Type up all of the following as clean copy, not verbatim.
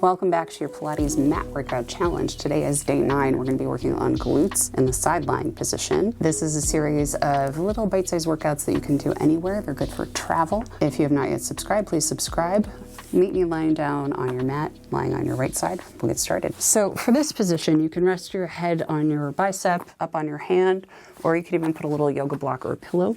Welcome back to your Pilates Mat Workout Challenge. Today is day 9. We're going to be working on glutes in the sideline position. This is a series of little bite-sized workouts that you can do anywhere. They're good for travel. If you have not yet subscribed, please subscribe. Meet me lying down on your mat, lying on your right side. We'll get started. So for this position, you can rest your head on your bicep, up on your hand, or you could even put a little yoga block or a pillow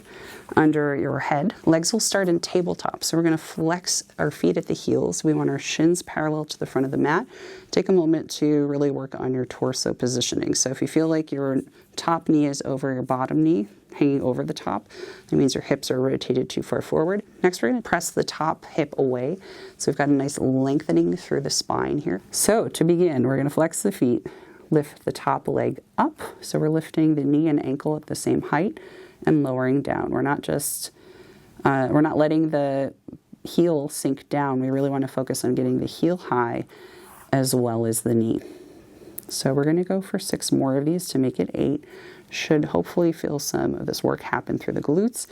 under your head. Legs will start in tabletop. So we're going to flex our feet at the heels. We want our shins parallel to the front of the mat. Take a moment to really work on your torso positioning. So if you feel like your top knee is over your bottom knee, hanging over the top, that means your hips are rotated too far forward. Next, we're going to press the top hip away. So we've got a nice lengthening through the spine here. So to begin, we're going to flex the feet, lift the top leg up. So we're lifting the knee and ankle at the same height and lowering down. We're not letting the heel sink down. We really want to focus on getting the heel high as well as the knee. So we're going to go for 6 more of these to make it 8. Should hopefully feel some of this work happen through the glutes.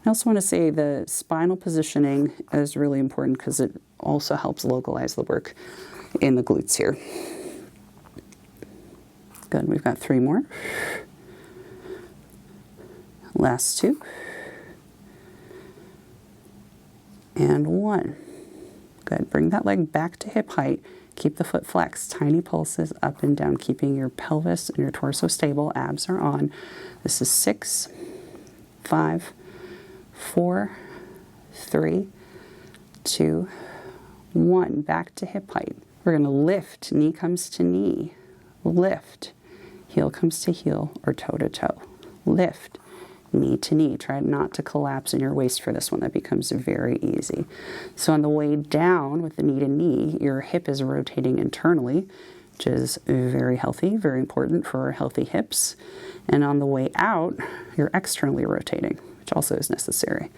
I also want to say the spinal positioning is really important because it also helps localize the work in the glutes here. Good, we've got 3 more. Last 2. And 1. Good, bring that leg back to hip height. Keep the foot flexed, tiny pulses up and down, keeping your pelvis and your torso stable. Abs are on. This is 6, 5, 4, 3, 2, 1. Back to hip height. We're going to lift, knee comes to knee. Lift, heel comes to heel or toe to toe. Lift, knee to knee. Try not to collapse in your waist for this one. That becomes very easy. So on the way down with the knee to knee, your hip is rotating internally, which is very healthy, very important for healthy hips. And on the way out, you're externally rotating, which also is necessary.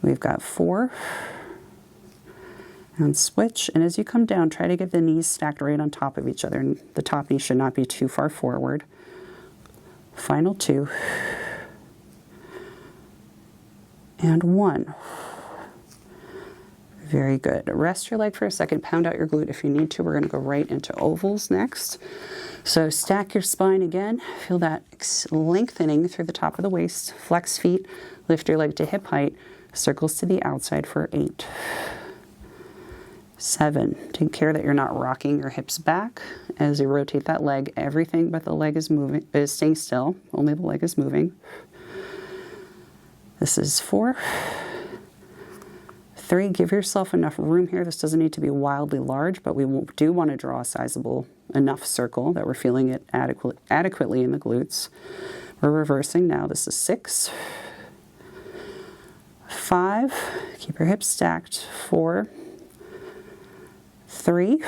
We've got 4. And switch. And as you come down, try to get the knees stacked right on top of each other. And the top knee should not be too far forward. Final 2. And 1. Very good. Rest your leg for a second. Pound out your glute if you need to. We're going to go right into ovals next. So stack your spine again. Feel that lengthening through the top of the waist. Flex feet. Lift your leg to hip height. Circles to the outside for 8. 7. Take care that you're not rocking your hips back as you rotate that leg. Everything but the leg is moving, is staying still. Only the leg is moving. This is 4. 3. Give yourself enough room here. This doesn't need to be wildly large, but we do want to draw a sizable enough circle that we're feeling it adequately in the glutes. We're reversing now. This is 6. 5. Keep your hips stacked. 4. 3,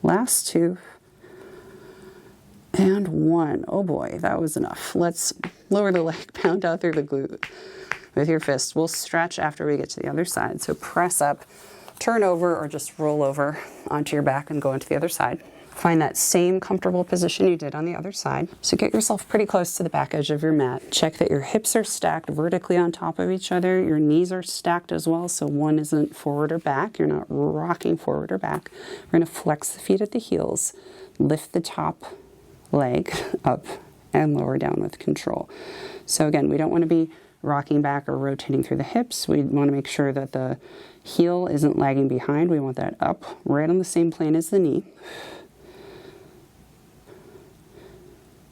last 2, and 1. Oh boy, that was enough. Let's lower the leg, pound out through the glute with your fist. We'll stretch after we get to the other side. So press up, turn over, or just roll over onto your back and go into the other side. Find that same comfortable position you did on the other side. So get yourself pretty close to the back edge of your mat. Check that your hips are stacked vertically on top of each other. Your knees are stacked as well, so one isn't forward or back. You're not rocking forward or back. We're going to flex the feet at the heels, lift the top leg up, and lower down with control. So again, we don't want to be rocking back or rotating through the hips. We want to make sure that the heel isn't lagging behind. We want that up right on the same plane as the knee.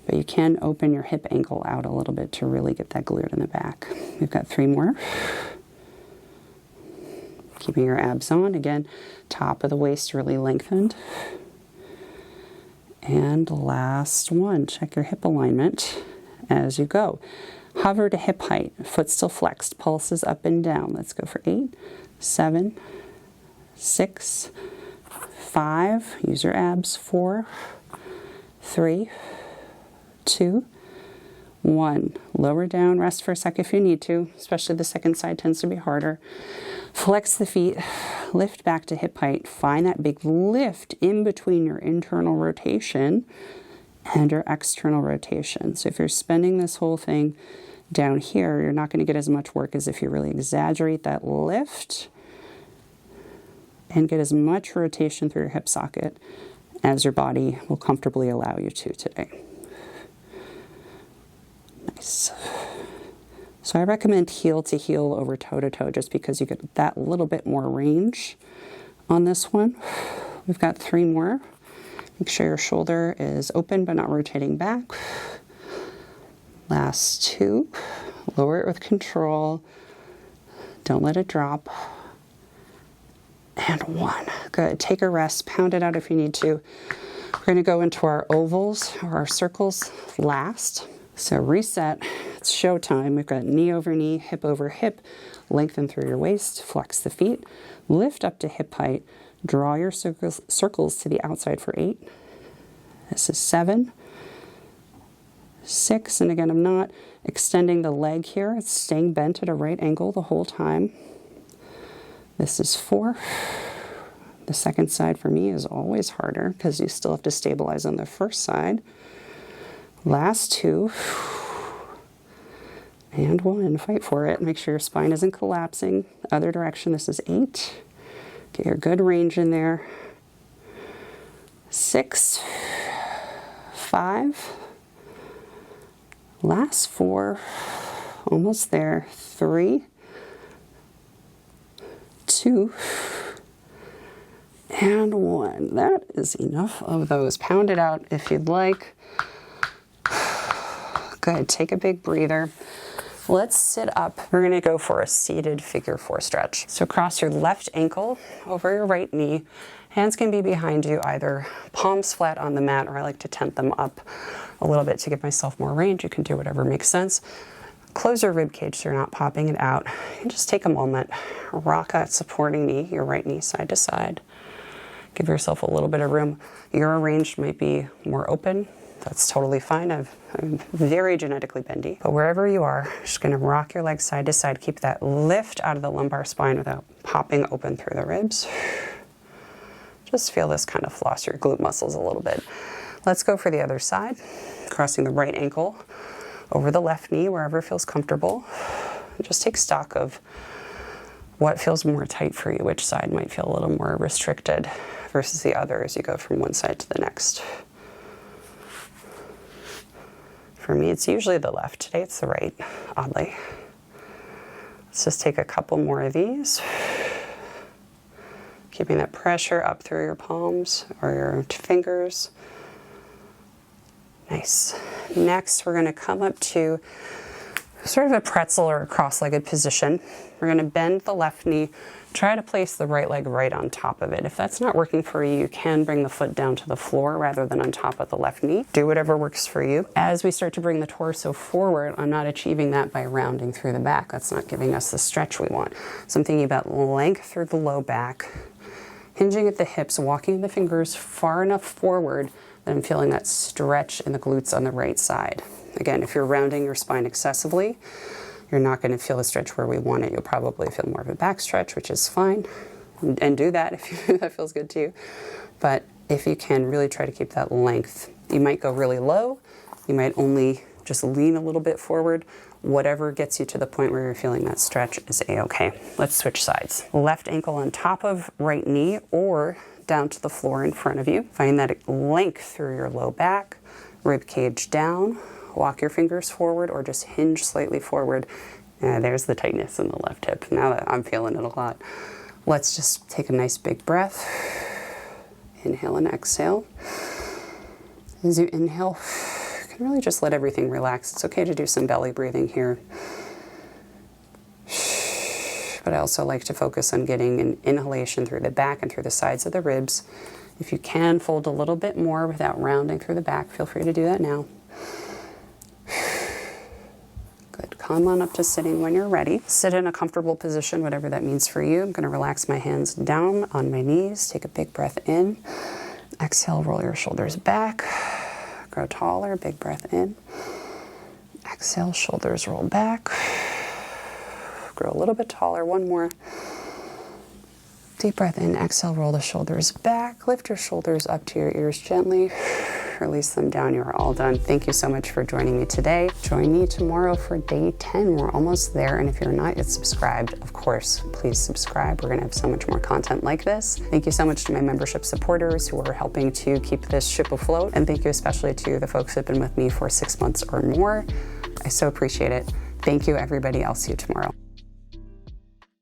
But you can open your hip ankle out a little bit to really get that glute in the back. We've got 3 more. Keeping your abs on. Again, top of the waist really lengthened. And last one. Check your hip alignment as you go. Hover to hip height. Foot still flexed. Pulses up and down. Let's go for 8, 7, 6, 5. Use your abs. 4, 3, 2, 1. Lower down, rest for a sec if you need to, especially the second side tends to be harder. Flex the feet, lift back to hip height. Find that big lift in between your internal rotation and your external rotation. So if you're spending this whole thing down here, you're not going to get as much work as if you really exaggerate that lift and get as much rotation through your hip socket as your body will comfortably allow you to today. Nice. So I recommend heel to heel over toe to toe just because you get that little bit more range on this one. We've got 3 more. Make sure your shoulder is open but not rotating back. Last 2. Lower it with control. Don't let it drop. And 1. Good. Take a rest. Pound it out if you need to. We're going to go into our ovals or our circles last. So reset. It's showtime. We've got knee over knee, hip over hip. Lengthen through your waist. Flex the feet. Lift up to hip height. Draw your circles to the outside for 8. This is 7. 6, and again, I'm not extending the leg here. It's staying bent at a right angle the whole time. This is 4. The second side for me is always harder because you still have to stabilize on the first side. Last 2. And 1. Fight for it. Make sure your spine isn't collapsing. Other direction, this is 8. Get your good range in there. 6. 5. Last 4. Almost there. 3. 2. And 1. That is enough of those. Pound it out if you'd like. Good. Take a big breather. Let's sit up. We're going to go for a seated figure 4 stretch. So cross your left ankle over your right knee. Hands can be behind you, either palms flat on the mat, or I like to tent them up a little bit to give myself more range. You can do whatever makes sense. Close your rib cage so you're not popping it out. And just take a moment. Rock that supporting knee, your right knee side to side. Give yourself a little bit of room. Your range might be more open. That's totally fine. I'm very genetically bendy. But wherever you are, just going to rock your legs side to side. Keep that lift out of the lumbar spine without popping open through the ribs. Just feel this kind of floss your glute muscles a little bit. Let's go for the other side. Crossing the right ankle over the left knee, wherever feels comfortable. Just take stock of what feels more tight for you, which side might feel a little more restricted versus the other as you go from one side to the next. For me, it's usually the left. Today it's the right, oddly. Let's just take a couple more of these. Keeping that pressure up through your palms or your fingers. Nice. Next, we're going to come up to sort of a pretzel or a cross-legged position. We're going to bend the left knee. Try to place the right leg right on top of it. If that's not working for you, you can bring the foot down to the floor rather than on top of the left knee. Do whatever works for you. As we start to bring the torso forward, I'm not achieving that by rounding through the back. That's not giving us the stretch we want. So I'm thinking about length through the low back, hinging at the hips, walking the fingers far enough forward that I'm feeling that stretch in the glutes on the right side. Again, if you're rounding your spine excessively, you're not going to feel the stretch where we want it. You'll probably feel more of a back stretch, which is fine. And do that if that feels good to you. But if you can, really try to keep that length. You might go really low. You might only just lean a little bit forward. Whatever gets you to the point where you're feeling that stretch is a-okay. Let's switch sides. Left ankle on top of right knee or down to the floor in front of you. Find that length through your low back, rib cage down. Walk your fingers forward or just hinge slightly forward. There's the tightness in the left hip. Now that I'm feeling it a lot. Let's just take a nice big breath. Inhale and exhale. As you inhale, you can really just let everything relax. It's okay to do some belly breathing here. But I also like to focus on getting an inhalation through the back and through the sides of the ribs. If you can fold a little bit more without rounding through the back, feel free to do that now. Good. Come on up to sitting when you're ready. Sit in a comfortable position, whatever that means for you. I'm going to relax my hands down on my knees. Take a big breath in. Exhale, roll your shoulders back. Grow taller, big breath in. Exhale, shoulders roll back. Grow a little bit taller, one more. Deep breath in, exhale, roll the shoulders back, lift your shoulders up to your ears gently, release them down. You are all done. Thank you so much for joining me today. Join me tomorrow for day 10. We're almost there, and if you're not yet subscribed, of course, please subscribe. We're gonna have so much more content like this. Thank you so much to my membership supporters who are helping to keep this ship afloat, and thank you especially to the folks who have been with me for 6 months or more. I so appreciate it. Thank you, everybody. I'll see you tomorrow.